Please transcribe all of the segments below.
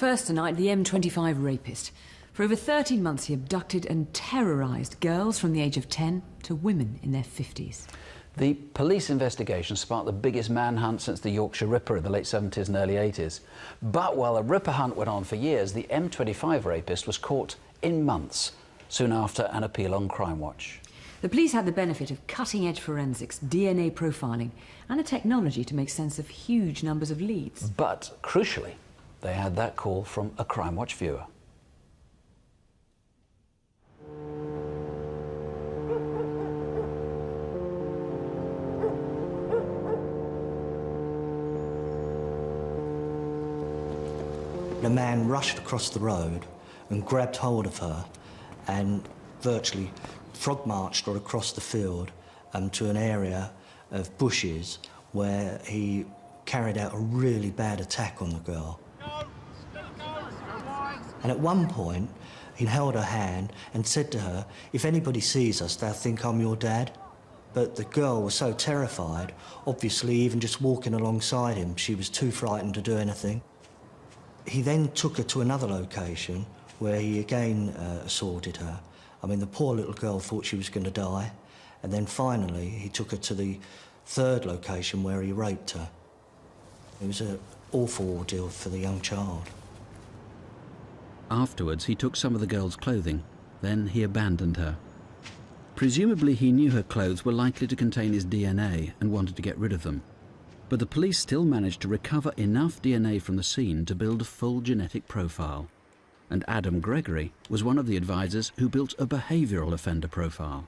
First tonight, the M25 rapist. For over 13 months, he abducted and terrorised girls from the age of 10 to women in their 50s. The police investigation sparked the biggest manhunt since the Yorkshire Ripper in the late 70s and early 80s. But while the Ripper hunt went on for years, the M25 rapist was caught in months, soon after an appeal on Crimewatch. The police had the benefit of cutting-edge forensics, DNA profiling, and a technology to make sense of huge numbers of leads. But, crucially, they had that call from a Crimewatch viewer. The man rushed across the road and grabbed hold of her and virtually frog-marched her across the field to an area of bushes where he carried out a really bad attack on the girl. And at one point, he held her hand and said to her, "If anybody sees us, they'll think I'm your dad." But the girl was so terrified, obviously even just walking alongside him, she was too frightened to do anything. He then took her to another location where he again assaulted her. I mean, the poor little girl thought she was going to die. And then finally, he took her to the third location where he raped her. It was an awful ordeal for the young child. Afterwards, he took some of the girl's clothing. Then he abandoned her. Presumably, he knew her clothes were likely to contain his DNA and wanted to get rid of them. But the police still managed to recover enough DNA from the scene to build a full genetic profile. And Adam Gregory was one of the advisors who built a behavioural offender profile.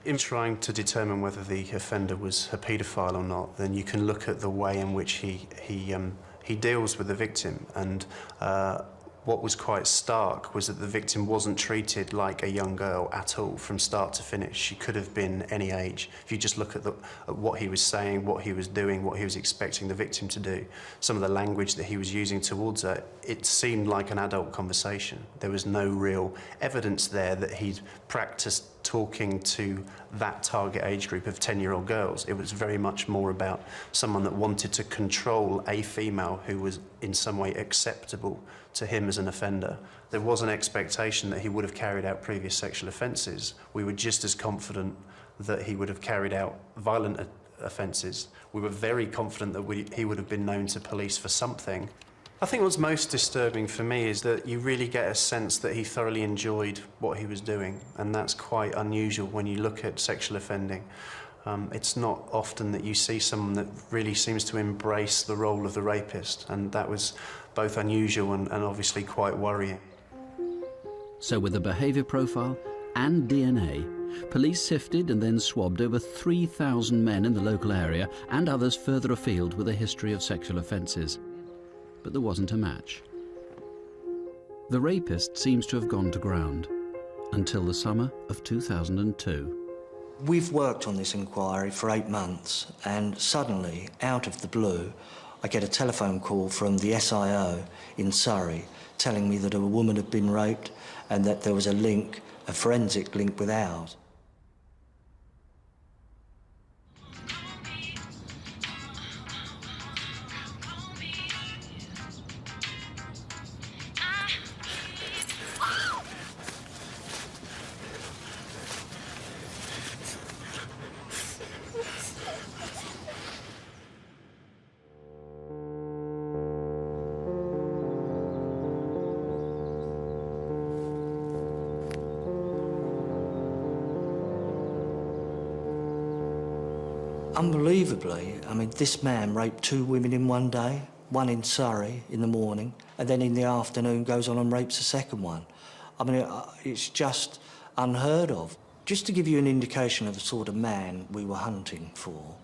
In trying to determine whether the offender was a paedophile or not, then you can look at the way in which he deals with the victim. And what was quite stark was that the victim wasn't treated like a young girl at all from start to finish. She could have been any age. If you just look at what he was saying, what he was doing, what he was expecting the victim to do, some of the language that he was using towards her, it seemed like an adult conversation. There was no real evidence there that he'd practiced talking to that target age group of 10-year-old girls. It was very much more about someone that wanted to control a female who was in some way acceptable to him as an offender. There was an expectation that he would have carried out previous sexual offences. We were just as confident that he would have carried out violent offences. We were very confident that he would have been known to police for something. I think what's most disturbing for me is that you really get a sense that he thoroughly enjoyed what he was doing, and that's quite unusual when you look at sexual offending. It's not often that you see someone that really seems to embrace the role of the rapist, and that was both unusual and obviously quite worrying. So with a behaviour profile and DNA, police sifted and then swabbed over 3,000 men in the local area and others further afield with a history of sexual offences. But there wasn't a match. The rapist seems to have gone to ground until the summer of 2002. We've worked on this inquiry for 8 months, and suddenly, out of the blue, I get a telephone call from the SIO in Surrey telling me that a woman had been raped and that there was a link, a forensic link with ours. Unbelievably, I mean, this man raped 2 women in one day, one in Surrey in the morning, and then in the afternoon goes on and rapes a second one. I mean, it's just unheard of. Just to give you an indication of the sort of man we were hunting for,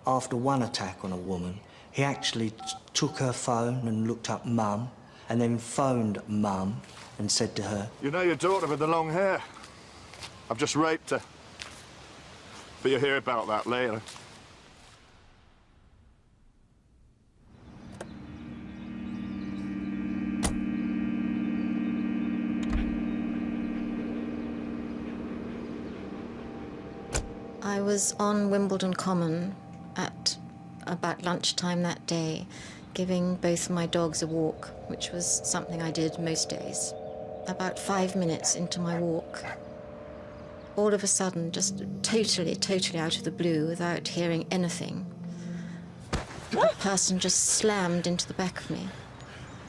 after one attack on a woman, he actually took her phone and looked up Mum, and then phoned Mum and said to her, "You know your daughter with the long hair? I've just raped her. But you'll hear about that later." I was on Wimbledon Common at about lunchtime that day giving both my dogs a walk, which was something I did most days. About 5 minutes into my walk, all of a sudden, just totally out of the blue, without hearing anything, the person just slammed into the back of me.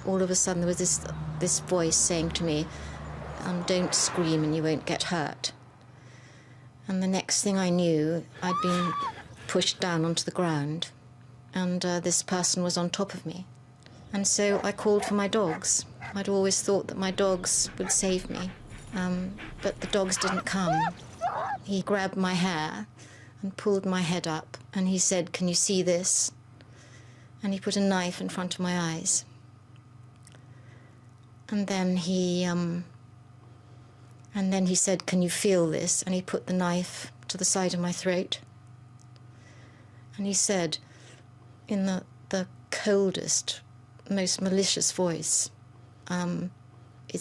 All of a sudden there was this voice saying to me, don't scream and you won't get hurt. And the next thing I knew, I'd been pushed down onto the ground, and this person was on top of me. And so I called for my dogs. I'd always thought that my dogs would save me, but the dogs didn't come. He grabbed my hair and pulled my head up, and he said, "Can you see this?" And he put a knife in front of my eyes. And then he said, "Can you feel this?" And he put the knife to the side of my throat. And he said, in the coldest, most malicious voice,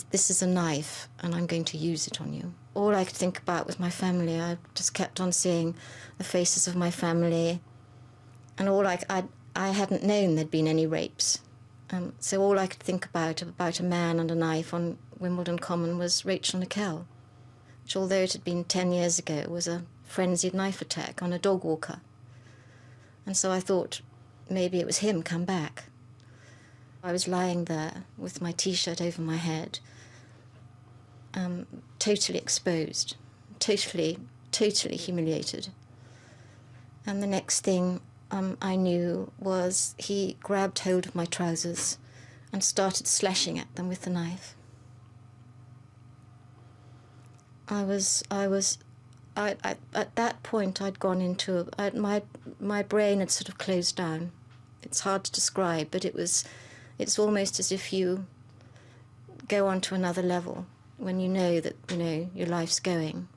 "This is a knife, and I'm going to use it on you." All I could think about was my family. I just kept on seeing the faces of my family, and I hadn't known there'd been any rapes. So all I could think about a man and a knife on Wimbledon Common was Rachel Nickel, which, although it had been 10 years ago, was a frenzied knife attack on a dog walker. And so I thought maybe it was him come back. I was lying there with my T-shirt over my head, totally exposed, totally humiliated. And the next thing I knew was he grabbed hold of my trousers and started slashing at them with the knife. At that point I'd gone into, my brain had sort of closed down. It's hard to describe, but it's almost as if you go on to another level when you know that, your life's going.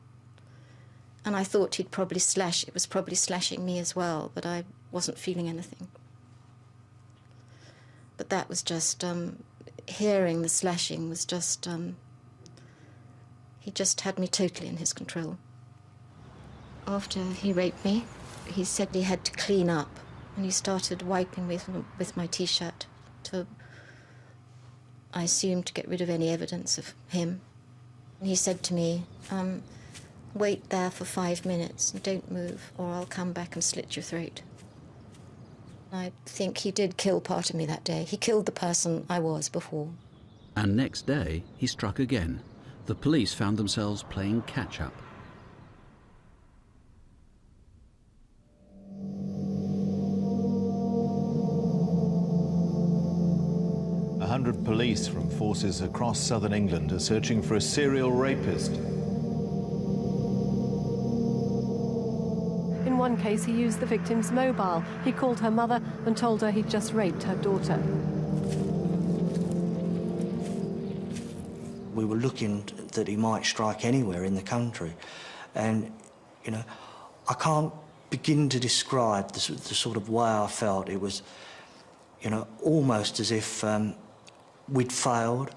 And I thought it was probably slashing me as well, but I wasn't feeling anything. But that was just, hearing the slashing was just, he just had me totally in his control. After he raped me, he said he had to clean up, and he started wiping with my T-shirt to, I assumed, to get rid of any evidence of him. And he said to me, "Wait there for 5 minutes and don't move, or I'll come back and slit your throat." I think he did kill part of me that day. He killed the person I was before. And next day, he struck again. The police found themselves playing catch-up. A 100 police from forces across southern England are searching for a serial rapist. In one case, he used the victim's mobile. He called her mother and told her he'd just raped her daughter. We were looking that he might strike anywhere in the country. And, I can't begin to describe the sort of way I felt. It was, almost as if we'd failed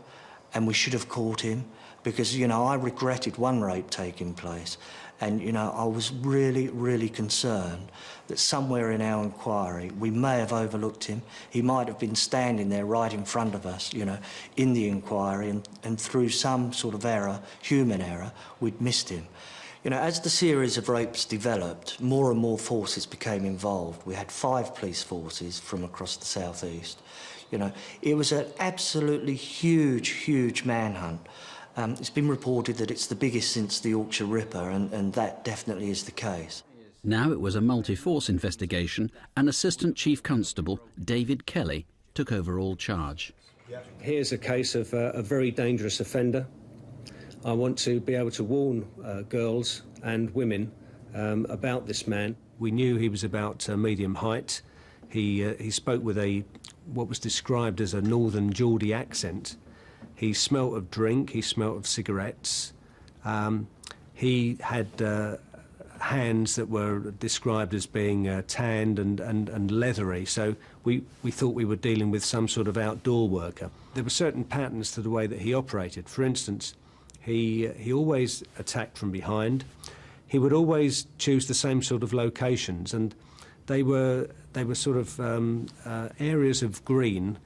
and we should have caught him, because, I regretted one rape taking place. And, I was really concerned that somewhere in our inquiry we may have overlooked him. He might have been standing there right in front of us, in the inquiry, and through some sort of error, human error, we'd missed him. As the series of rapes developed, more and more forces became involved. We had 5 police forces from across the southeast. It was an absolutely huge manhunt. It's been reported that it's the biggest since the Yorkshire Ripper, and that definitely is the case. Now it was a multi-force investigation, and Assistant Chief Constable David Kelly took over all charge. Here's a case of a very dangerous offender. I want to be able to warn girls and women about this man. We knew he was about medium height. He spoke with what was described as a northern Geordie accent. He smelt of drink, he smelt of cigarettes. He had hands that were described as being tanned and leathery, so we thought we were dealing with some sort of outdoor worker. There were certain patterns to the way that he operated. For instance, he always attacked from behind. He would always choose the same sort of locations, and they were They were sort of areas of green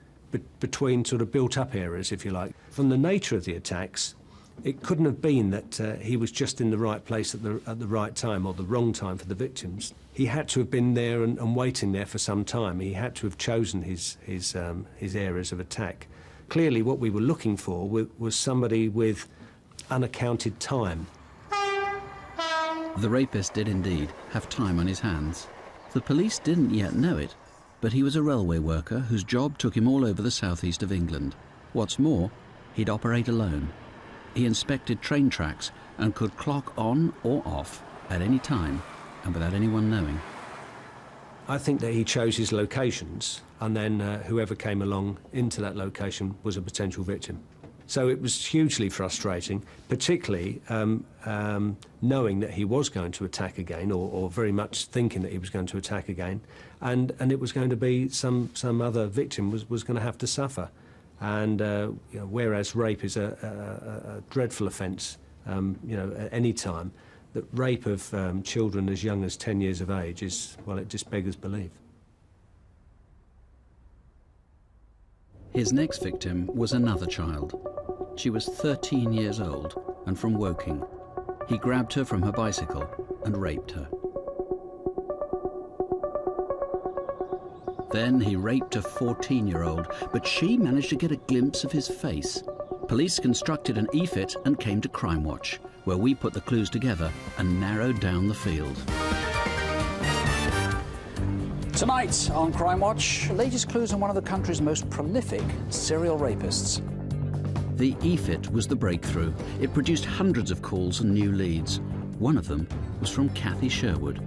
between sort of built-up areas, if you like. From the nature of the attacks, it couldn't have been that he was just in the right place at the right time or the wrong time for the victims. He had to have been there and waiting there for some time. He had to have chosen his areas of attack. Clearly, what we were looking for was somebody with unaccounted time. The rapist did indeed have time on his hands. The police didn't yet know it, but he was a railway worker whose job took him all over the southeast of England. What's more, he'd operate alone. He inspected train tracks and could clock on or off at any time and without anyone knowing. I think that he chose his locations, and then whoever came along into that location was a potential victim. So it was hugely frustrating, particularly knowing that he was going to attack again, or very much thinking that he was going to attack again, and it was going to be some other victim was going to have to suffer. And whereas rape is a dreadful offence, at any time, that rape of children as young as 10 years of age is, well, it just beggars belief. His next victim was another child. She was 13 years old and from Woking. He grabbed her from her bicycle and raped her. Then he raped a 14-year-old, but she managed to get a glimpse of his face. Police constructed an EFIT and came to Crimewatch, where we put the clues together and narrowed down the field. Tonight on Crimewatch, the latest clues on one of the country's most prolific serial rapists. The EFIT was the breakthrough. It produced hundreds of calls and new leads. One of them was from Kathy Sherwood.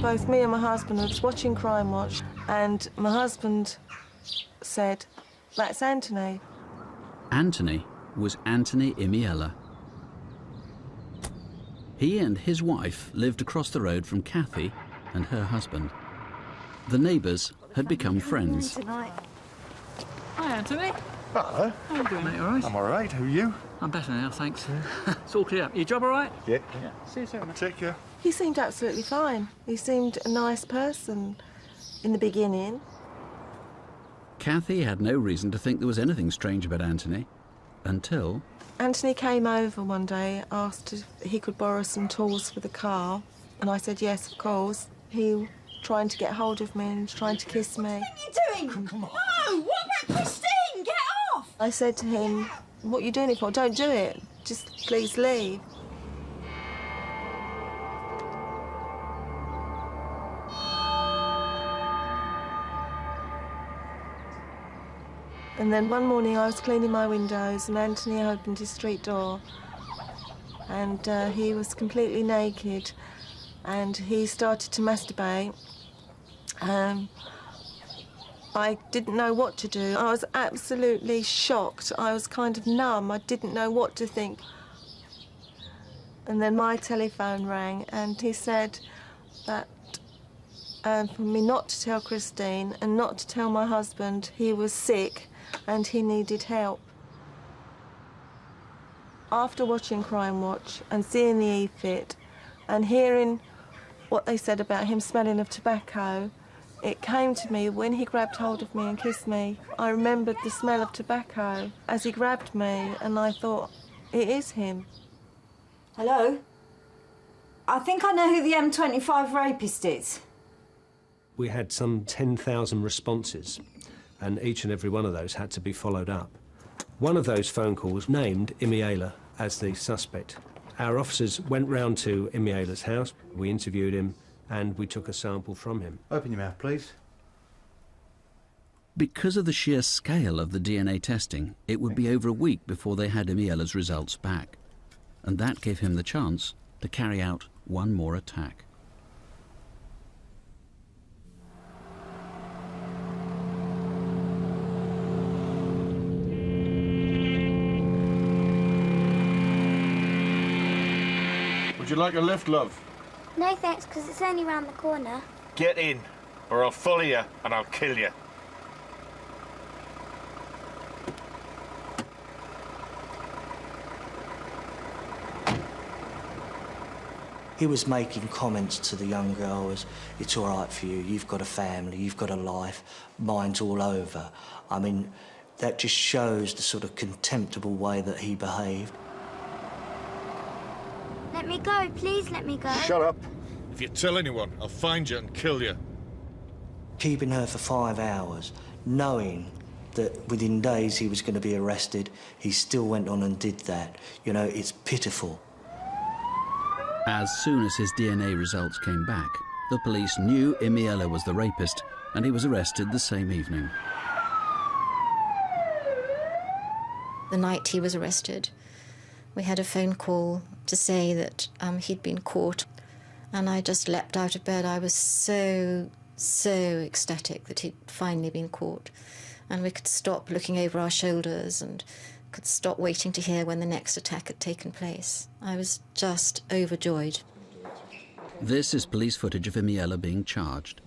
Both me and my husband was watching Crimewatch, and my husband said, "That's Anthony." Anthony was Anthony Imiela. He and his wife lived across the road from Kathy and her husband. The neighbours had become friends. Hi, Anthony. Hello. How are you doing, mate? All right? I'm all right. Who are you? I'm better now, thanks. It's all clear up. Your job all right? Yeah. See you soon, mate. Take care. He seemed absolutely fine. He seemed a nice person in the beginning. Kathy had no reason to think there was anything strange about Anthony, until... Anthony came over one day, asked if he could borrow some tools for the car, and I said yes, of course. He was trying to get hold of me and trying to kiss me. What are you doing? Come on. No, what about Christine? Get off! I said to him, "What are you doing it for? Don't do it. Just please leave." And then one morning I was cleaning my windows and Anthony opened his street door and he was completely naked and he started to masturbate. I didn't know what to do. I was absolutely shocked. I was kind of numb. I didn't know what to think. And then my telephone rang and he said that for me not to tell Christine and not to tell my husband he was sick and he needed help. After watching Crimewatch and seeing the EFIT and hearing what they said about him smelling of tobacco, it came to me when he grabbed hold of me and kissed me. I remembered the smell of tobacco as he grabbed me and I thought, it is him. Hello? I think I know who the M25 rapist is. We had some 10,000 responses, and each and every one of those had to be followed up. One of those phone calls named Imiela as the suspect. Our officers went round to Imiela's house, we interviewed him, and we took a sample from him. Open your mouth, please. Because of the sheer scale of the DNA testing, it would be over a week before they had Imiela's results back. And that gave him the chance to carry out one more attack. Would you like a lift, love? No thanks, because it's only round the corner. Get in, or I'll follow you and I'll kill you. He was making comments to the young girl as, it's all right for you, you've got a family, you've got a life, mine's all over. I mean, that just shows the sort of contemptible way that he behaved. Let me go, please let me go. Shut up. If you tell anyone, I'll find you and kill you. Keeping her for 5 hours, knowing that within days he was going to be arrested, he still went on and did that. You know, it's pitiful. As soon as his DNA results came back, the police knew Imiela was the rapist, and he was arrested the same evening. The night he was arrested, we had a phone call to say that he'd been caught, and I just leapt out of bed. I was so ecstatic that he'd finally been caught, and we could stop looking over our shoulders and could stop waiting to hear when the next attack had taken place. I was just overjoyed. This is police footage of Imiela being charged.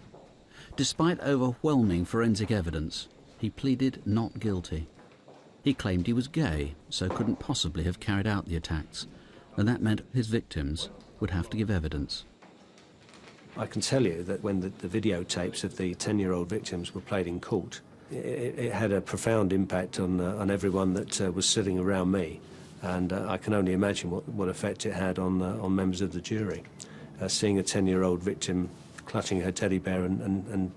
Despite overwhelming forensic evidence, he pleaded not guilty. He claimed he was gay, so couldn't possibly have carried out the attacks, and that meant his victims would have to give evidence. I can tell you that when the videotapes of the 10-year-old victims were played in court, it had a profound impact on everyone that was sitting around me, and I can only imagine what effect it had on members of the jury. Seeing a 10-year-old victim clutching her teddy bear and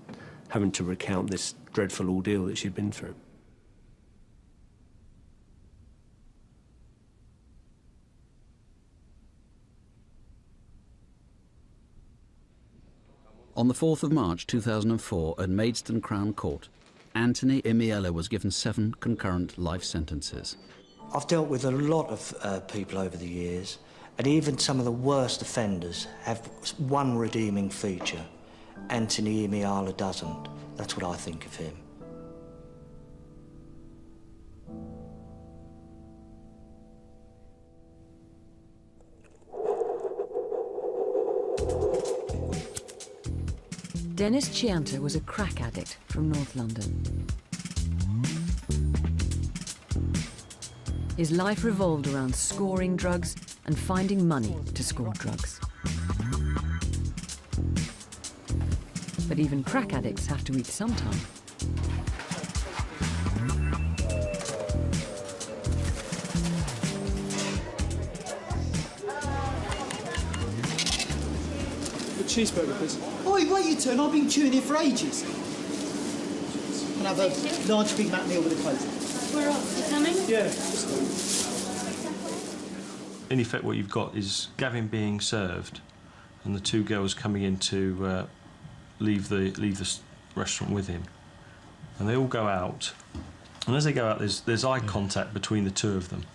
having to recount this dreadful ordeal that she'd been through. On the 4th of March 2004 at Maidstone Crown Court, Anthony Imiela was given 7 concurrent life sentences. I've dealt with a lot of people over the years, and even some of the worst offenders have one redeeming feature. Anthony Imiela doesn't. That's what I think of him. Dennis Chianta was a crack addict from North London. His life revolved around scoring drugs and finding money to score drugs. But even crack addicts have to eat sometime. Cheeseburger, please. Oi, wait your turn. I've been queuing here for ages. Can I have a large Big Mac meal with a Coke? We're off. You coming? Yeah. In effect, what you've got is Gavin being served and the 2 girls coming in to leave the restaurant with him. And they all go out. And as they go out, there's eye contact between the 2 of them.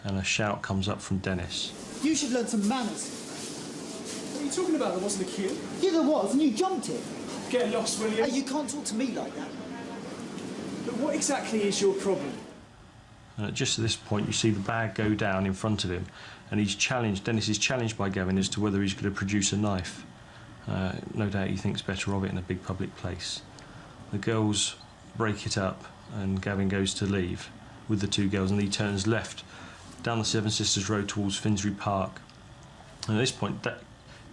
And a shout comes up from Dennis. You should learn some manners. What are you talking about? There wasn't a queue. Yeah, there was, and you jumped it. Get lost, will you? Hey, you can't talk to me like that. But what exactly is your problem? And just at this point, you see the bag go down in front of him, and Dennis is challenged by Gavin as to whether he's going to produce a knife. No doubt he thinks better of it in a big public place. The girls break it up, and Gavin goes to leave with the 2 girls, and he turns left down the Seven Sisters Road towards Finsbury Park. And at this point,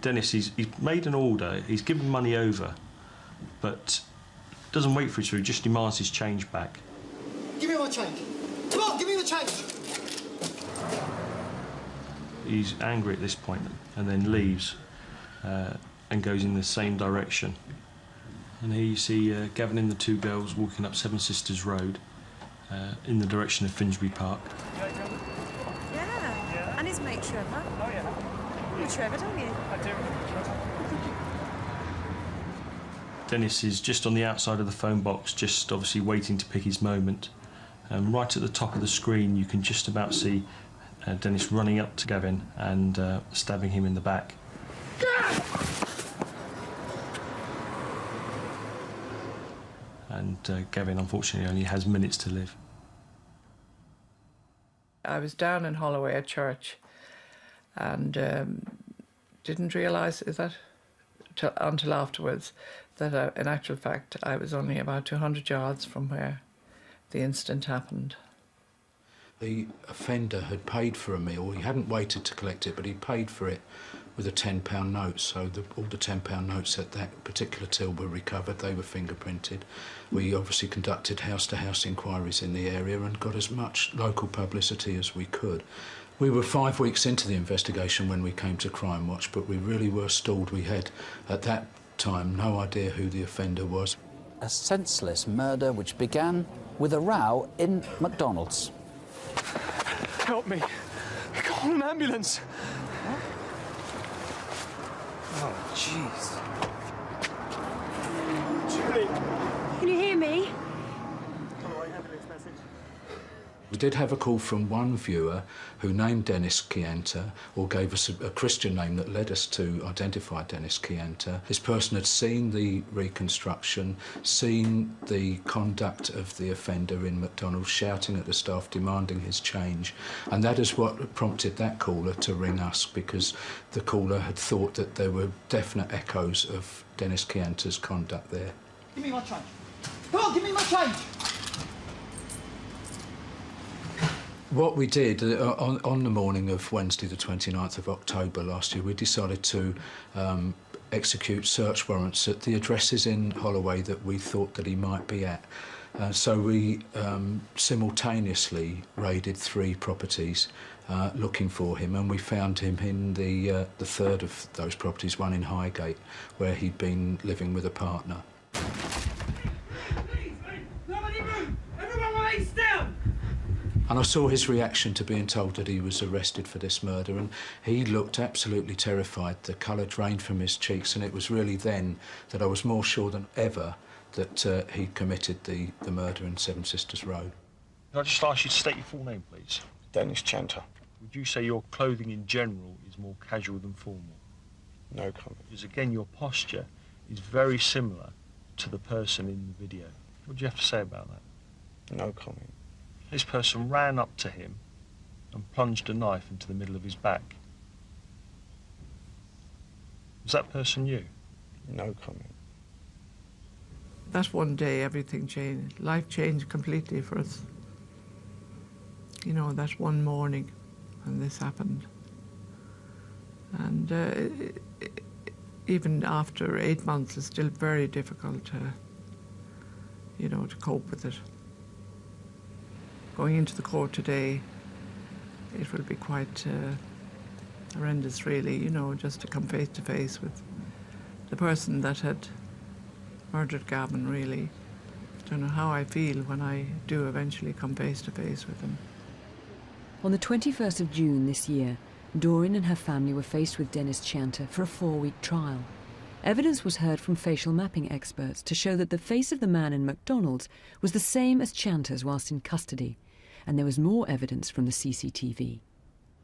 Dennis, he's made an order, he's given money over, but doesn't wait for it, so he just demands his change back. Give me my change. Come on, give me the change. He's angry at this point and then leaves and goes in the same direction. And here you see Gavin and the 2 girls walking up Seven Sisters Road in the direction of Finsbury Park. Yeah, and his mate Trevor. Oh, yeah. You Trevor, don't you? I do. Dennis is just on the outside of the phone box, just obviously waiting to pick his moment. Right at the top of the screen, you can just about see Dennis running up to Gavin and stabbing him in the back. And Gavin, unfortunately, only has minutes to live. I was down in Holloway at church and didn't realise that until afterwards that in actual fact I was only about 200 yards from where the incident happened. The offender had paid for a meal. He hadn't waited to collect it, but he paid for it with a £10 note. So all the £10 notes at that particular till were recovered. They were fingerprinted. We obviously conducted house-to-house inquiries in the area and got as much local publicity as we could. We were 5 weeks into the investigation when we came to Crimewatch, but we really were stalled. We had, at that time, no idea who the offender was. A senseless murder which began with a row in McDonald's. Help me. Call an ambulance. Oh, jeez. Julie. Can you hear me? We did have a call from one viewer who named Dennis Chianta, or gave us a Christian name that led us to identify Dennis Chianta. This person had seen the reconstruction, seen the conduct of the offender in McDonald's, shouting at the staff, demanding his change. And that is what prompted that caller to ring us, because the caller had thought that there were definite echoes of Dennis Chianta's conduct there. Give me my change. Come on, give me my change. What we did on the morning of Wednesday the 29th of October last year, we decided to execute search warrants at the addresses in Holloway that we thought that he might be at. So we simultaneously raided 3 properties looking for him, and we found him in the third of those properties, one in Highgate, where he'd been living with a partner. Nobody move! Everyone remain still! And I saw his reaction to being told that he was arrested for this murder, and he looked absolutely terrified. The colour drained from his cheeks, and it was really then that I was more sure than ever that he'd committed the murder in Seven Sisters Road. Can I just ask you to state your full name, please? Dennis Chianta. Would you say your clothing in general is more casual than formal? No comment. Because again, your posture is very similar to the person in the video. What do you have to say about that? No comment. This person ran up to him and plunged a knife into the middle of his back. Was that person you? No comment. That one day, everything changed. Life changed completely for us. You know, that one morning when this happened. And even after 8 months, it's still very difficult to, you know, to cope with it. Going into the court today, it will be quite horrendous, really, you know, just to come face to face with the person that had murdered Gavin, really. I don't know how I feel when I do eventually come face to face with him. On the 21st of June this year, Doreen and her family were faced with Dennis Chianta for a 4-week trial. Evidence was heard from facial mapping experts to show that the face of the man in McDonald's was the same as Chianta's whilst in custody, and there was more evidence from the CCTV.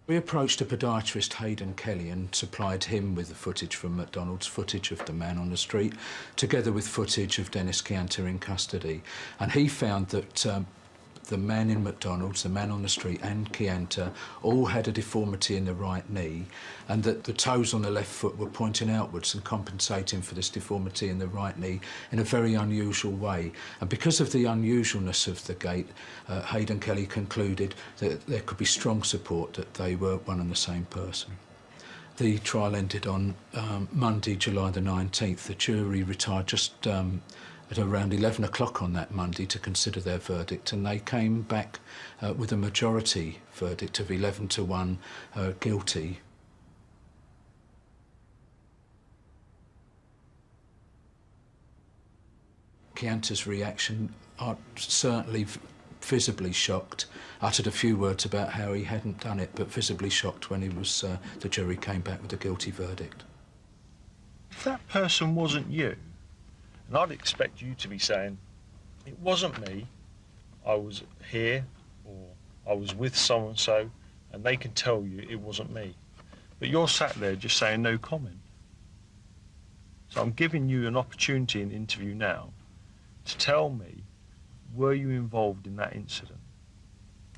We approached a podiatrist, Hayden Kelly, and supplied him with the footage from McDonald's, footage of the man on the street, together with footage of Dennis Chianta in custody. And he found that the man in McDonald's, the man on the street and Chianta all had a deformity in the right knee, and that the toes on the left foot were pointing outwards and compensating for this deformity in the right knee in a very unusual way. And because of the unusualness of the gait, Hayden Kelly concluded that there could be strong support that they were one and the same person. The trial ended on Monday, July the 19th. The jury retired just at around 11 o'clock on that Monday to consider their verdict, and they came back with a majority verdict of 11-1 guilty. Chianta's reaction, certainly visibly shocked, uttered a few words about how he hadn't done it, but visibly shocked when he was, the jury came back with a guilty verdict. If that person wasn't you, and I'd expect you to be saying, it wasn't me, I was here, or I was with so-and-so, and they can tell you it wasn't me. But you're sat there just saying no comment. So I'm giving you an opportunity in the interview now to tell me, were you involved in that incident?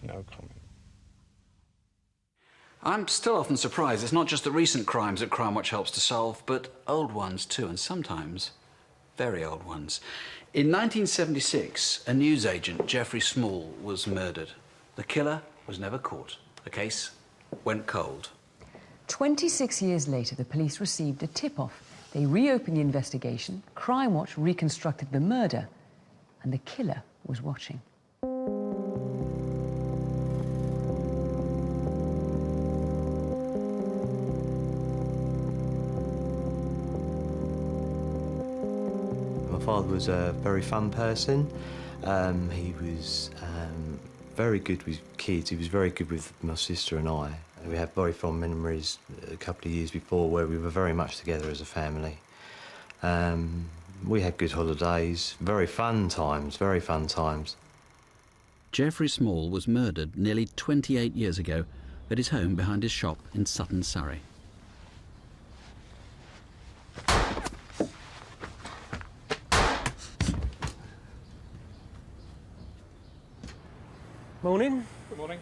No comment. I'm still often surprised it's not just the recent crimes that Crimewatch helps to solve, but old ones too, and sometimes very old ones. In 1976, a newsagent, Geoffrey Small, was murdered. The killer was never caught. The case went cold. 26 years later, the police received a tip-off. They reopened the investigation, Crimewatch reconstructed the murder, and the killer was watching. My father was a very fun person. He was very good with kids. He was very good with my sister and I. We had very fond memories a couple of years before where we were very much together as a family. We had good holidays, very fun times, very fun times. Geoffrey Small was murdered nearly 28 years ago at his home behind his shop in Sutton, Surrey. Morning. Good morning.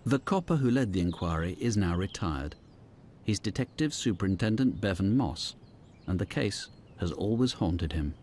The copper who led the inquiry is now retired. He's Detective Superintendent Bevan Moss, and the case has always haunted him.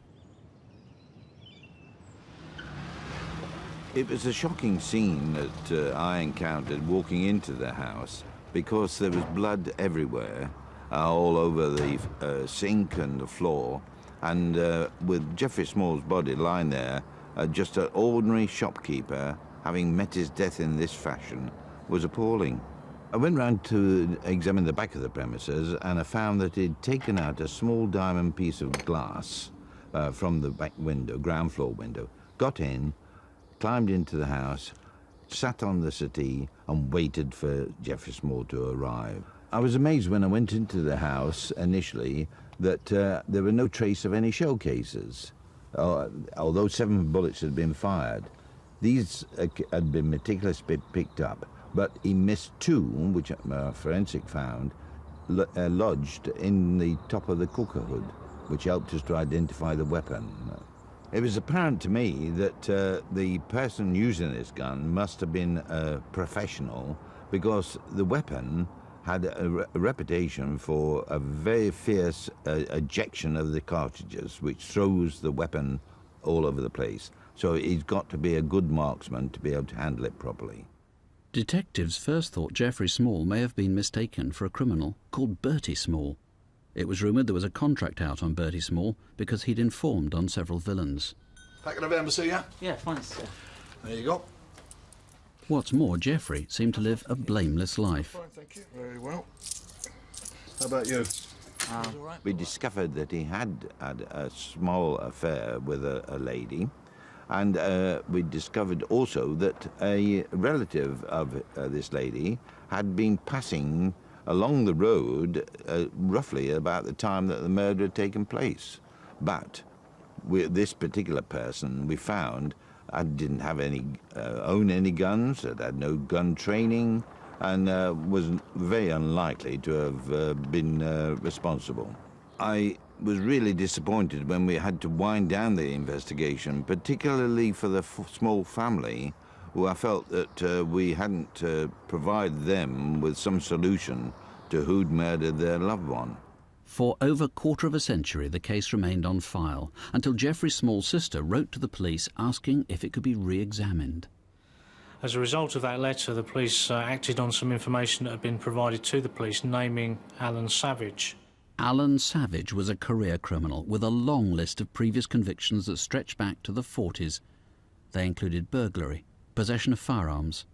It was a shocking scene that I encountered walking into the house because there was blood everywhere, all over the sink and the floor, and with Geoffrey Small's body lying there, just an ordinary shopkeeper having met his death in this fashion was appalling. I went round to examine the back of the premises and I found that he'd taken out a small diamond piece of glass from the back window, ground floor window, got in, climbed into the house, sat on the settee and waited for Geoffrey Small to arrive. I was amazed when I went into the house initially that there were no trace of any shell cases. Although 7 bullets had been fired, these had been meticulously picked up, but he missed 2, which forensic found, lodged in the top of the cooker hood, which helped us to identify the weapon. It was apparent to me that the person using this gun must have been a professional, because the weapon had a reputation for a very fierce ejection of the cartridges, which throws the weapon all over the place. So he's got to be a good marksman to be able to handle it properly. Detectives first thought Geoffrey Small may have been mistaken for a criminal called Bertie Small. It was rumoured there was a contract out on Bertie Small because he'd informed on several villains. Packet of embassy, yeah? Yeah, fine, sir. There you go. What's more, Geoffrey seemed to live a blameless life. Fine, thank you. Very well. How about you? We discovered that he had had a small affair with a lady, and we discovered also that a relative of this lady had been passing along the road roughly about the time that the murder had taken place. But with this particular person, we found didn't have own any guns, had no gun training, and was very unlikely to have been responsible. I was really disappointed when we had to wind down the investigation, particularly for the Small family, who I felt that we hadn't provided them with some solution to who'd murdered their loved one. For over a quarter of a century, the case remained on file until Geoffrey Small's sister wrote to the police asking if it could be re-examined. As a result of that letter, the police acted on some information that had been provided to the police, naming Alan Savage. Alan Savage was a career criminal with a long list of previous convictions that stretched back to the 40s. They included burglary, possession of firearms,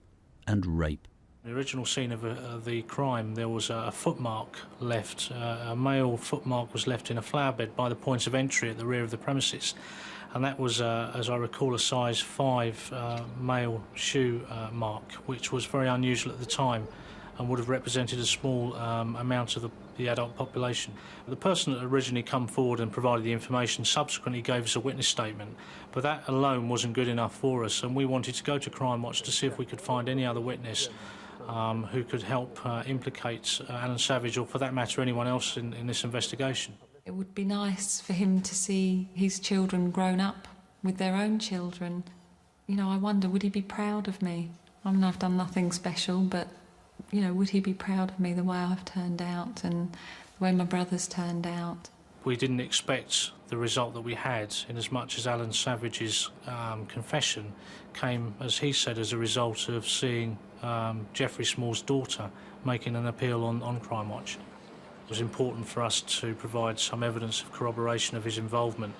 and rape. The original scene of the crime, there was a footmark left. A male footmark was left in a flower bed by the points of entry at the rear of the premises. And that was, as I recall, a size 5 male shoe mark, which was very unusual at the time and would have represented a small amount of the adult population. The person that originally come forward and provided the information subsequently gave us a witness statement, but that alone wasn't good enough for us, and we wanted to go to Crimewatch to see if we could find any other witness who could help implicate Alan Savage, or for that matter anyone else in this investigation. It would be nice for him to see his children grown up with their own children. You know, I wonder, would he be proud of me? I mean, I've done nothing special, but, you know, would he be proud of me the way I've turned out and the way my brother's turned out? We didn't expect the result that we had, in as much as Alan Savage's confession came, as he said, as a result of seeing Jeffrey Small's daughter making an appeal on Crimewatch. It was important for us to provide some evidence of corroboration of his involvement,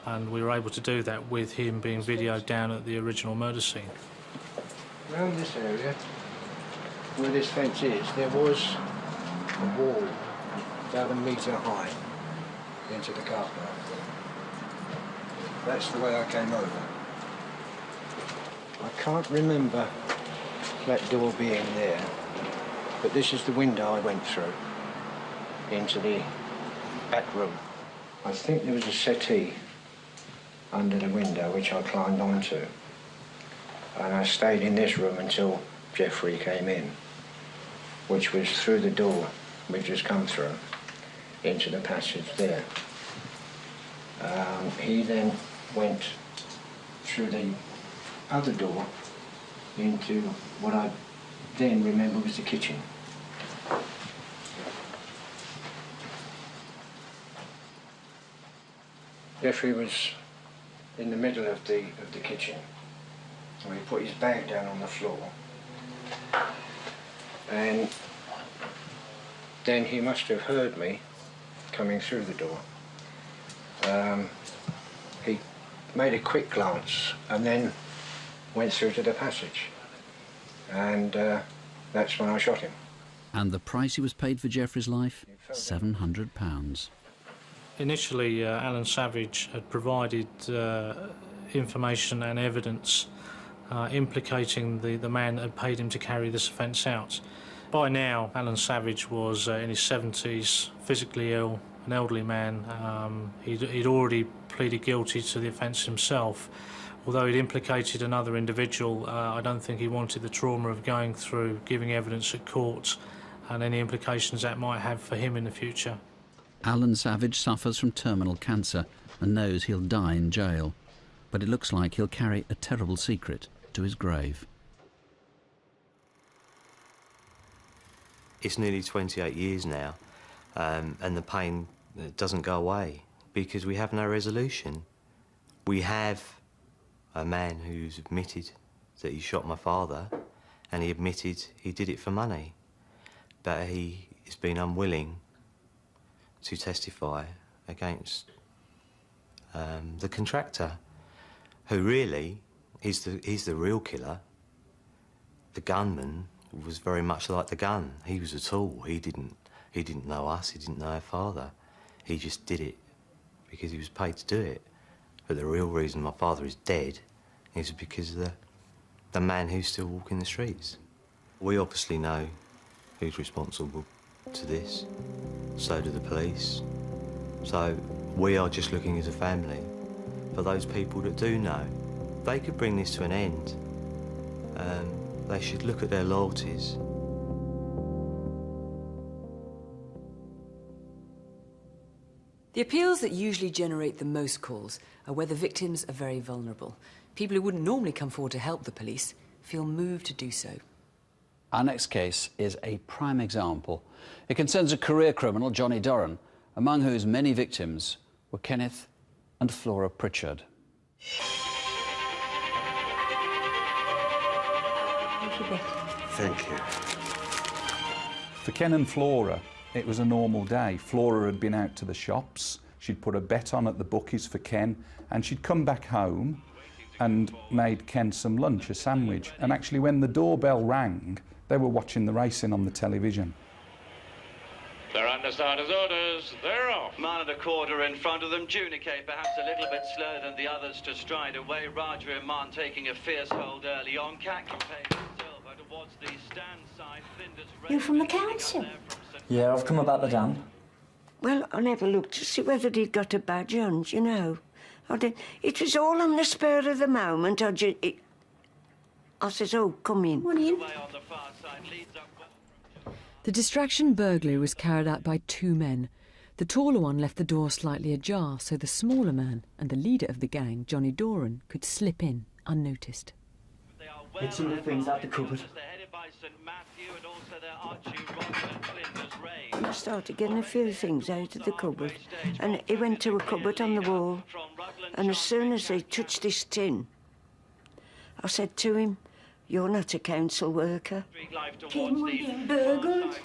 and we were able to do that with him being videoed down at the original murder scene. Around this area, where this fence is, there was a wall about 1 metre high into the car park. That's the way I came over. I can't remember that door being there, but this is the window I went through into the back room. I think there was a settee under the window which I climbed onto, and I stayed in this room until Jeffrey came in, which was through the door we've just come through into the passage there. He then went through the other door into what I then remember was the kitchen. Jeffrey was in the middle of the kitchen, and he put his bag down on the floor, and then he must have heard me coming through the door. He made a quick glance and then went through to the passage, and that's when I shot him. And the price he was paid for Jeffrey's life? £700. Initially, Alan Savage had provided information and evidence implicating the man that had paid him to carry this offence out. By now, Alan Savage was in his 70s, physically ill, an elderly man. He'd already pleaded guilty to the offence himself. Although he'd implicated another individual, I don't think he wanted the trauma of going through, giving evidence at court, and any implications that might have for him in the future. Alan Savage suffers from terminal cancer and knows he'll die in jail. But it looks like he'll carry a terrible secret to his grave. It's nearly 28 years now, and the pain doesn't go away because we have no resolution. We have a man who's admitted that he shot my father, and he admitted he did it for money, but he has been unwilling to testify against the contractor, who really is the real killer. The gunman was very much like the gun. He was a tool. He didn't know us. He didn't know our father. He just did it because he was paid to do it. But the real reason my father is dead is because of the man who's still walking the streets. We obviously know who's responsible to this. So do the police. So we are just looking as a family for those people that do know. They could bring this to an end. They should look at their loyalties. The appeals that usually generate the most calls are where the victims are very vulnerable. People who wouldn't normally come forward to help the police feel moved to do so. Our next case is a prime example. It concerns a career criminal, Johnny Doran, among whose many victims were Kenneth and Flora Pritchard. Thank you. For Ken and Flora, it was a normal day. Flora had been out to the shops, she'd put a bet on at the bookies for Ken, and she'd come back home and made Ken some lunch, a sandwich. And actually, when the doorbell rang, they were watching the racing on the television. They're under starters' orders. They're off. Man and a quarter in front of them. Junique perhaps a little bit slower than the others to stride away. Roger and Man taking a fierce hold early on. Cat campaign Silver towards the stand side. Flinders You from the council? Yeah, I've come about the dam. Well, I never looked to see whether he'd got a badge on, you know. It was all on the spur of the moment. I says, oh, come in. Come in. The distraction burglary was carried out by two men. The taller one left the door slightly ajar so the smaller man and the leader of the gang, Johnny Doran, could slip in unnoticed. Hid some of the things out the cupboard. He started getting a few things out of the cupboard, and he went to a cupboard on the wall, and as soon as he touched this tin, I said to him, You're not a council worker. Ken was being burgled.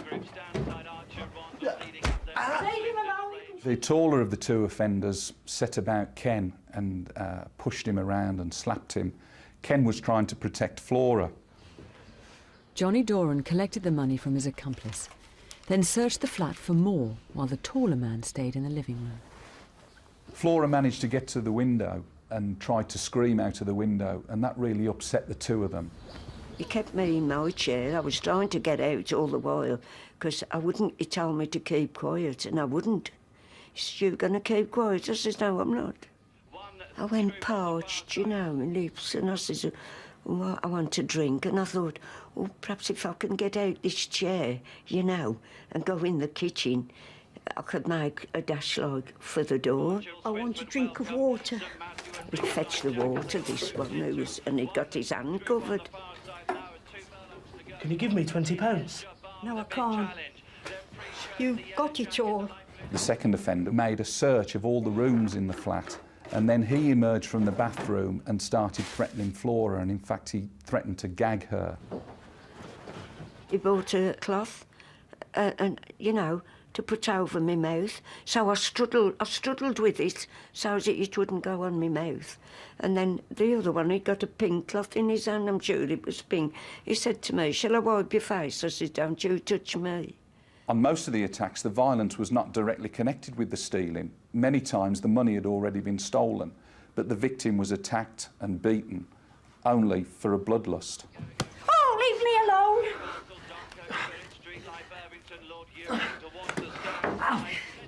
The taller of the two offenders set about Ken and pushed him around and slapped him. Ken was trying to protect Flora. Johnny Doran collected the money from his accomplice, then searched the flat for more while the taller man stayed in the living room. Flora managed to get to the window and tried to scream out of the window, and that really upset the two of them. He kept me in my chair. I was trying to get out all the while because he told me to keep quiet, and I wouldn't. He said, "You're going to keep quiet?" I said, "No, I'm not." I went parched, you know, my lips, and I said, "Oh, I want a drink." And I thought, oh, perhaps if I can get out this chair, you know, and go in the kitchen, I could make a dash like for the door. I want a drink of water. He fetched the water, this one, and he got his hand covered. Can you give me £20? No, I can't. You've got it all. The second offender made a search of all the rooms in the flat, and then he emerged from the bathroom and started threatening Flora, and in fact he threatened to gag her. He bought a cloth, and you know, to put over my mouth. So I struggled with it so that it wouldn't go on my mouth. And then the other one, he got a pink cloth in his hand, I'm sure it was pink. He said to me, "Shall I wipe your face?" I said, "Don't you touch me." On most of the attacks, the violence was not directly connected with the stealing. Many times the money had already been stolen, but the victim was attacked and beaten, only for a bloodlust. Oh, leave me alone!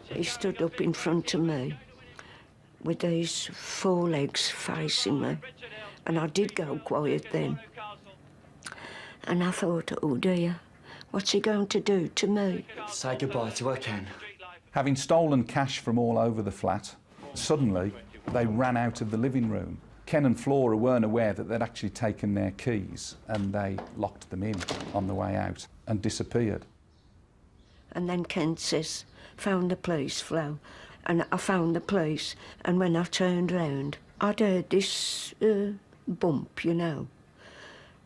He stood up in front of me with these four legs facing me, and I did go quiet then. And I thought, oh dear, what's he going to do to me? Say goodbye to her, Ken. Having stolen cash from all over the flat, suddenly they ran out of the living room. Ken and Flora weren't aware that they'd actually taken their keys, and they locked them in on the way out and disappeared. And then Ken says, "Found the police, Flo." And I found the police, and when I turned round, I'd heard this bump, you know.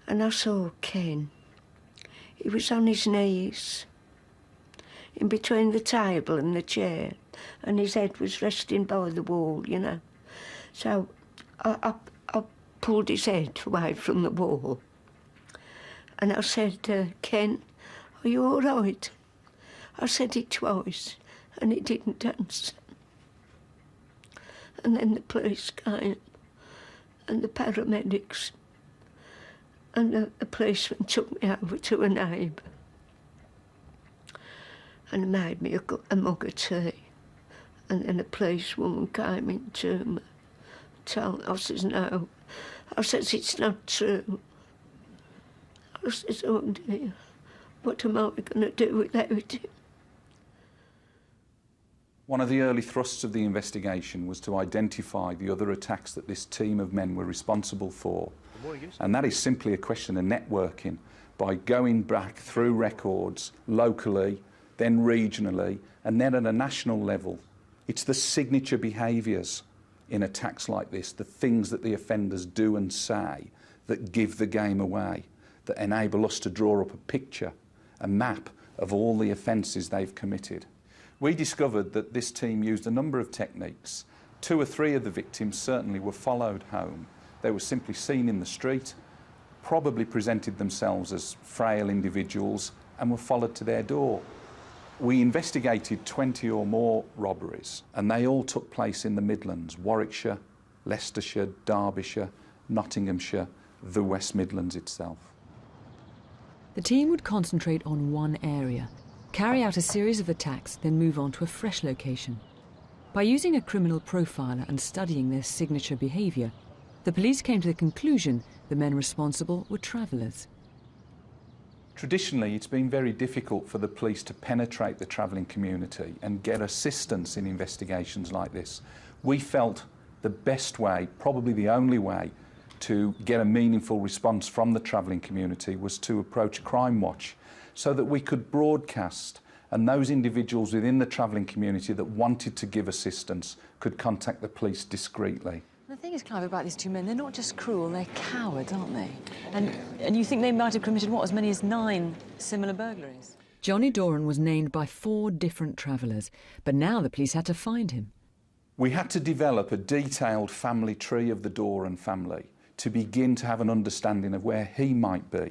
And I saw Ken. He was on his knees, in between the table and the chair, and his head was resting by the wall, you know. So I pulled his head away from the wall, and I said, "Ken, are you all right?" I said it twice, and he didn't answer. And then the police came, and the paramedics, and the policeman took me over to a neighbour and made me a mug of tea. And then a policewoman came in to me. I says, "No." I says, "It's not true." I says, "Oh dear, what am I going to do without him?" One of the early thrusts of the investigation was to identify the other attacks that this team of men were responsible for. And that is simply a question of networking by going back through records locally, then regionally, and then at a national level. It's the signature behaviours in attacks like this, the things that the offenders do and say that give the game away, that enable us to draw up a picture, a map of all the offences they've committed. We discovered that this team used a number of techniques. 2 or 3 of the victims certainly were followed home. They were simply seen in the street, probably presented themselves as frail individuals, and were followed to their door. We investigated 20 or more robberies, and they all took place in the Midlands: Warwickshire, Leicestershire, Derbyshire, Nottinghamshire, the West Midlands itself. The team would concentrate on one area, carry out a series of attacks, then move on to a fresh location. By using a criminal profiler and studying their signature behaviour, the police came to the conclusion the men responsible were travellers. Traditionally, it's been very difficult for the police to penetrate the travelling community and get assistance in investigations like this. We felt the best way, probably the only way, to get a meaningful response from the travelling community was to approach Crimewatch, so that we could broadcast, and those individuals within the travelling community that wanted to give assistance could contact the police discreetly. thing is, Clive, about these two men, they're not just cruel, they're cowards, aren't they? And you think they might have committed, what, as many as 9 similar burglaries? Johnny Doran was named by 4 different travellers, but now the police had to find him. We had to develop a detailed family tree of the Doran family to begin to have an understanding of where he might be.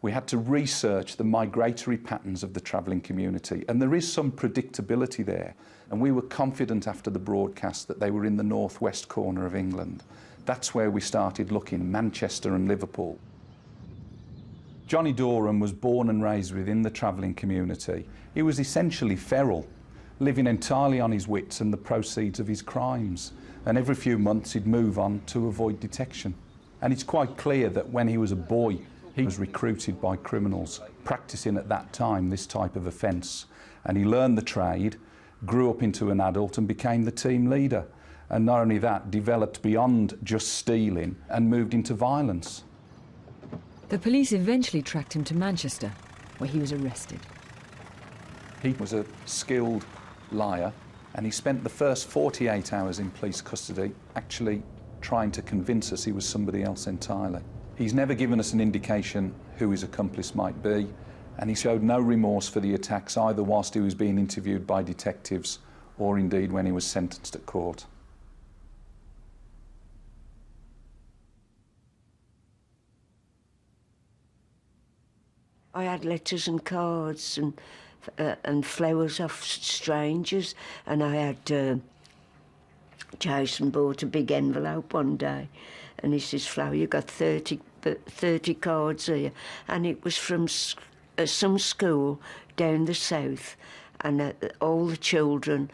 We had to research the migratory patterns of the travelling community, and there is some predictability there. And we were confident after the broadcast that they were in the northwest corner of England. That's where we started looking, Manchester and Liverpool. Johnny Doran was born and raised within the travelling community. He was essentially feral, living entirely on his wits and the proceeds of his crimes. And every few months he'd move on to avoid detection. And it's quite clear that when he was a boy, he was recruited by criminals, practising at that time this type of offence. And he learned the trade, grew up into an adult and became the team leader. And not only that, developed beyond just stealing and moved into violence. The police eventually tracked him to Manchester, where he was arrested. He was a skilled liar, and he spent the first 48 hours in police custody actually trying to convince us he was somebody else entirely. He's never given us an indication who his accomplice might be, and he showed no remorse for the attacks either whilst he was being interviewed by detectives or indeed when he was sentenced at court. I had letters and cards and flowers off strangers, and I had Jason bought a big envelope one day, and he says, "Flo, you got 30 cards here," and it was from some school down the south, and all the children,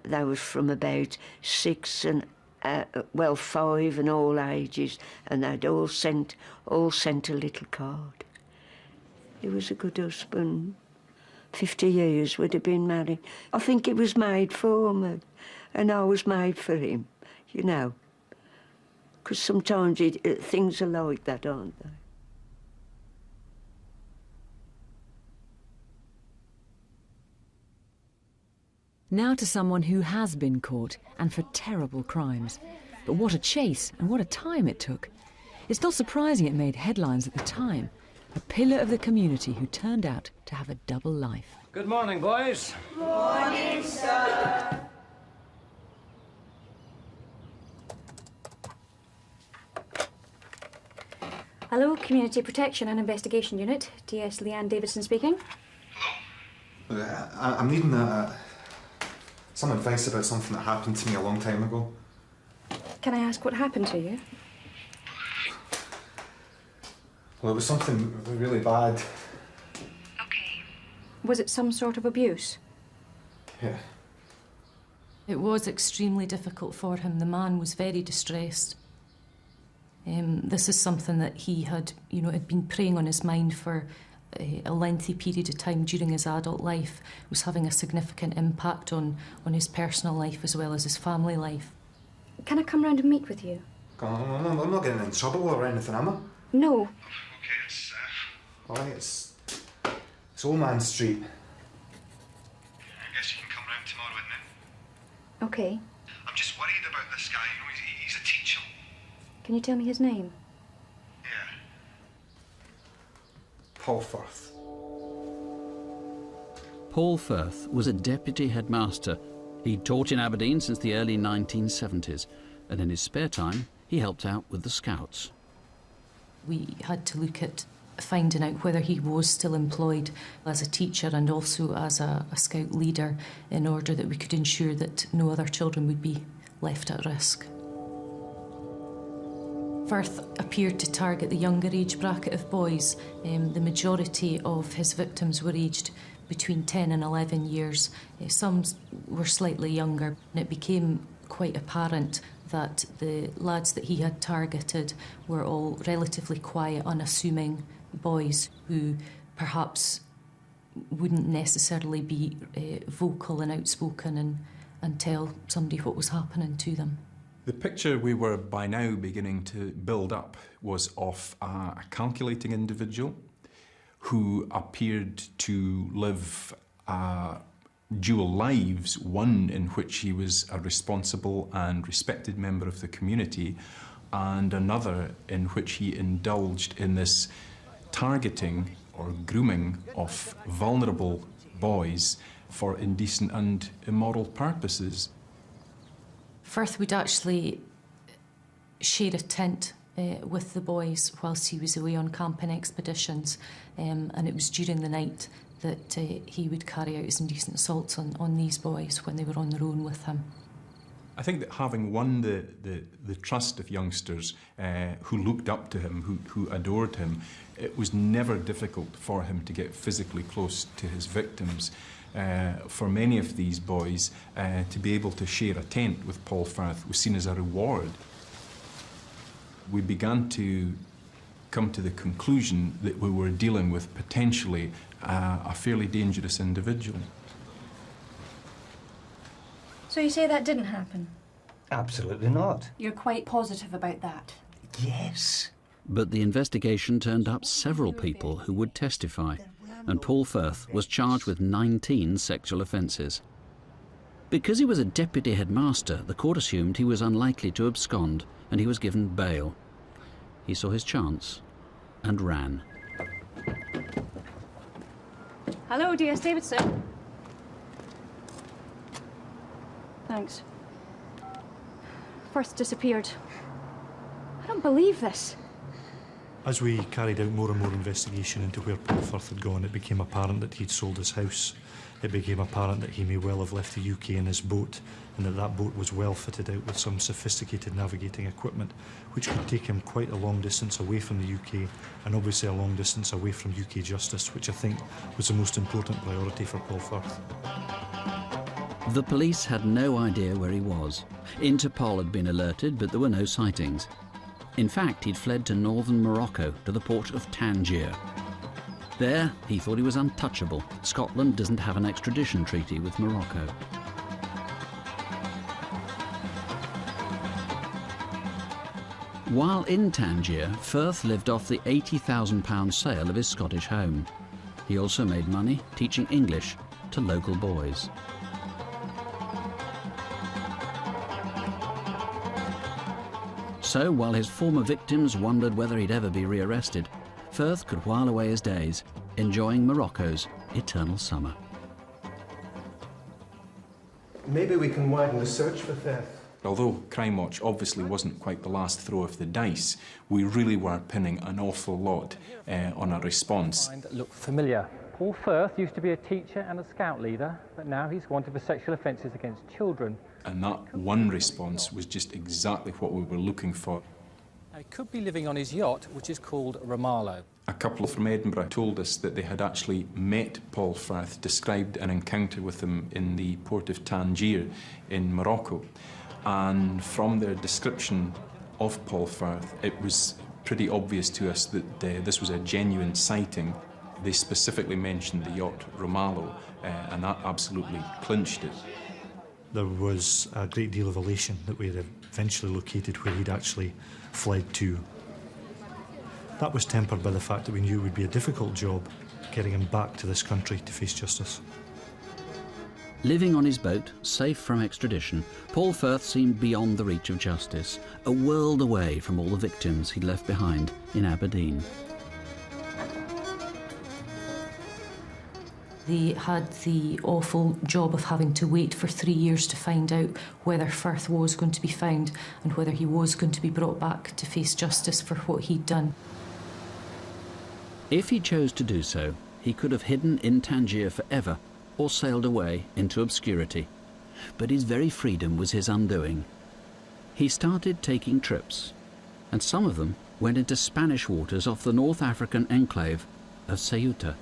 they were from about 6 and 5 and all ages, and they'd all sent a little card. He was a good husband. 50 years we'd have been married. I think it was made for me, and I was made for him, you know. Because sometimes things are like that, aren't they? Now to someone who has been caught, and for terrible crimes. But what a chase, and what a time it took. It's not surprising it made headlines at the time. A pillar of the community who turned out to have a double life. Good morning, boys. Morning, sir. Hello, Community Protection and Investigation Unit. DS Leanne Davidson speaking. Hello. I'm needing some advice about something that happened to me a long time ago. Can I ask what happened to you? Well, it was something really bad. Okay. Was it some sort of abuse? Yeah. It was extremely difficult for him. The man was very distressed. This is something that he had, had been preying on his mind for a lengthy period of time during his adult life. It was having a significant impact on his personal life as well as his family life. Can I come round and meet with you? I'm not getting in trouble or anything, am I? No. Okay, it's Old Man Street. I guess you can come round tomorrow, isn't it? Okay. I'm just worried about this guy. He's a teacher. Can you tell me his name? Yeah. Paul Firth. Paul Firth was a deputy headmaster. He'd taught in Aberdeen since the early 1970s, and in his spare time, he helped out with the Scouts. We had to look at finding out whether he was still employed as a teacher and also as a Scout leader in order that we could ensure that no other children would be left at risk. Firth appeared to target the younger age bracket of boys. The majority of his victims were aged between 10 and 11 years. Some were slightly younger, and it became quite apparent that the lads that he had targeted were all relatively quiet, unassuming boys who perhaps wouldn't necessarily be vocal and outspoken and tell somebody what was happening to them. The picture we were by now beginning to build up was of a calculating individual who appeared to live a dual lives, one in which he was a responsible and respected member of the community, and another in which he indulged in this targeting or grooming of vulnerable boys for indecent and immoral purposes. Firth would actually share a tent with the boys whilst he was away on camping expeditions, and it was during the night that he would carry out his indecent assaults on these boys when they were on their own with him. I think that having won the trust of youngsters who looked up to him, who adored him, it was never difficult for him to get physically close to his victims. For many of these boys, to be able to share a tent with Paul Firth was seen as a reward. We began to come to the conclusion that we were dealing with potentially a fairly dangerous individual. So you say that didn't happen? Absolutely not. You're quite positive about that? Yes. But the investigation turned up several people who would testify, and Paul Firth was charged with 19 sexual offences. Because he was a deputy headmaster, the court assumed he was unlikely to abscond, and he was given bail. He saw his chance and ran. Hello, DS Davidson. Thanks. Firth disappeared. I don't believe this. As we carried out more and more investigation into where Paul Firth had gone, it became apparent that he'd sold his house. It became apparent that he may well have left the UK in his boat, and that boat was well fitted out with some sophisticated navigating equipment, which could take him quite a long distance away from the UK, and obviously a long distance away from UK justice, which I think was the most important priority for Paul Firth. The police had no idea where he was. Interpol had been alerted, but there were no sightings. In fact, he'd fled to northern Morocco, to the port of Tangier. There, he thought he was untouchable. Scotland doesn't have an extradition treaty with Morocco. While in Tangier, Firth lived off the £80,000 sale of his Scottish home. He also made money teaching English to local boys. So, while his former victims wondered whether he'd ever be rearrested, Firth could while away his days, enjoying Morocco's eternal summer. Maybe we can widen the search for Firth. Although Crimewatch obviously wasn't quite the last throw of the dice, we really were pinning an awful lot on a response. Look familiar. Paul Firth used to be a teacher and a scout leader, but now he's wanted for sexual offences against children. And that one response was just exactly what we were looking for. Now, he could be living on his yacht, which is called Ramallo. A couple from Edinburgh told us that they had actually met Paul Firth, described an encounter with him in the port of Tangier in Morocco. And from their description of Paul Firth, it was pretty obvious to us that this was a genuine sighting. They specifically mentioned the yacht Ramallo, and that absolutely clinched it. There was a great deal of elation that we had eventually located where he'd actually fled to. That was tempered by the fact that we knew it would be a difficult job getting him back to this country to face justice. Living on his boat, safe from extradition, Paul Firth seemed beyond the reach of justice, a world away from all the victims he'd left behind in Aberdeen. They had the awful job of having to wait for 3 years to find out whether Firth was going to be found and whether he was going to be brought back to face justice for what he'd done. If he chose to do so, he could have hidden in Tangier forever or sailed away into obscurity. But his very freedom was his undoing. He started taking trips, and some of them went into Spanish waters off the North African enclave of Ceuta.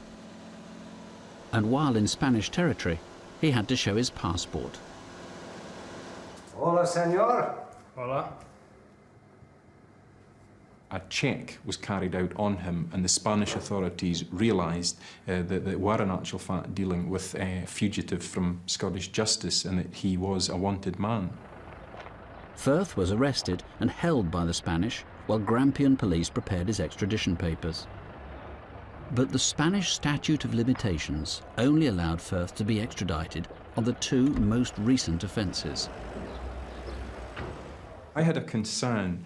And while in Spanish territory, he had to show his passport. Hola, senor. Hola. A check was carried out on him, and the Spanish authorities realised that they were in actual fact dealing with a fugitive from Scottish justice and that he was a wanted man. Firth was arrested and held by the Spanish while Grampian police prepared his extradition papers. But the Spanish statute of limitations only allowed Firth to be extradited on the two most recent offences. I had a concern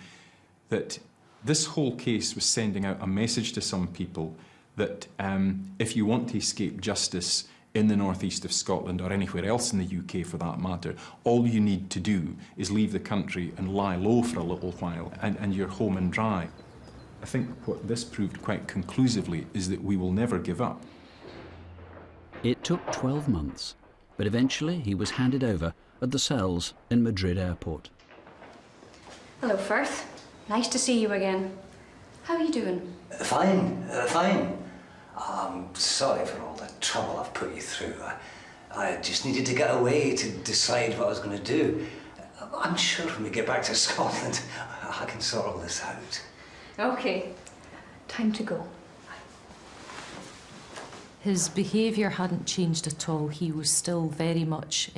that this whole case was sending out a message to some people that if you want to escape justice in the northeast of Scotland or anywhere else in the UK for that matter, all you need to do is leave the country and lie low for a little while and you're home and dry. I think what this proved quite conclusively is that we will never give up. It took 12 months, but eventually he was handed over at the cells in Madrid airport. Hello, Firth. Nice to see you again. How are you doing? Fine, fine. I'm sorry for all the trouble I've put you through. I just needed to get away to decide what I was going to do. I'm sure when we get back to Scotland, I can sort all this out. OK. Time to go. His behaviour hadn't changed at all. He was still very much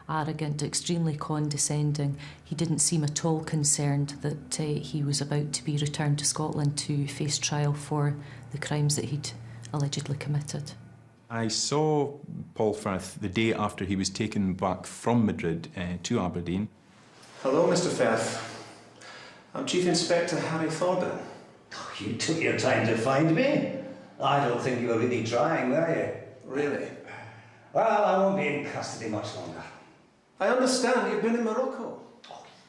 arrogant, extremely condescending. He didn't seem at all concerned that he was about to be returned to Scotland to face trial for the crimes that he'd allegedly committed. I saw Paul Firth the day after he was taken back from Madrid to Aberdeen. Hello, Mr. Firth. I'm Chief Inspector Harry Thorburn. Oh, you took your time to find me. I don't think you were really trying, were you? Really? Well, I won't be in custody much longer. I understand you've been in Morocco.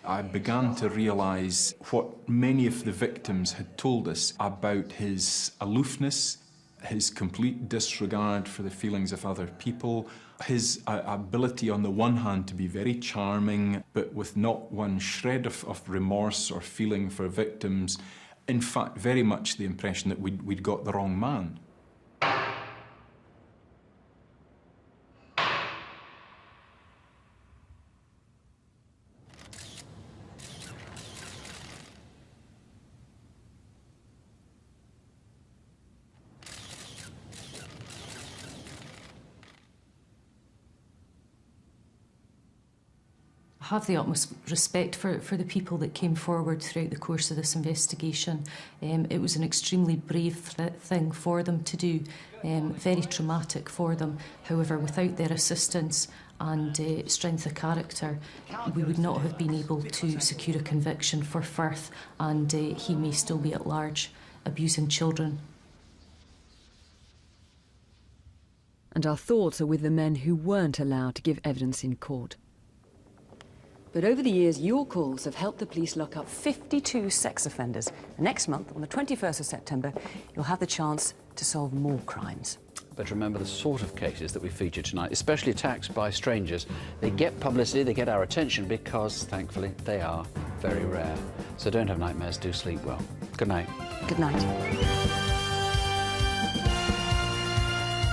I began to realise what many of the victims had told us about his aloofness, his complete disregard for the feelings of other people, his ability on the one hand to be very charming, but with not one shred of remorse or feeling for victims. In fact, very much the impression that we'd got the wrong man. I have the utmost respect for the people that came forward throughout the course of this investigation. It was an extremely brave thing for them to do, very traumatic for them. However, without their assistance and strength of character, we would not have been able to secure a conviction for Firth, and he may still be at large, abusing children. And our thoughts are with the men who weren't allowed to give evidence in court. But over the years, your calls have helped the police lock up 52 sex offenders. And next month, on the 21st of September, you'll have the chance to solve more crimes. But remember the sort of cases that we feature tonight, especially attacks by strangers. They get publicity, they get our attention because, thankfully, they are very rare. So don't have nightmares, do sleep well. Good night. Good night.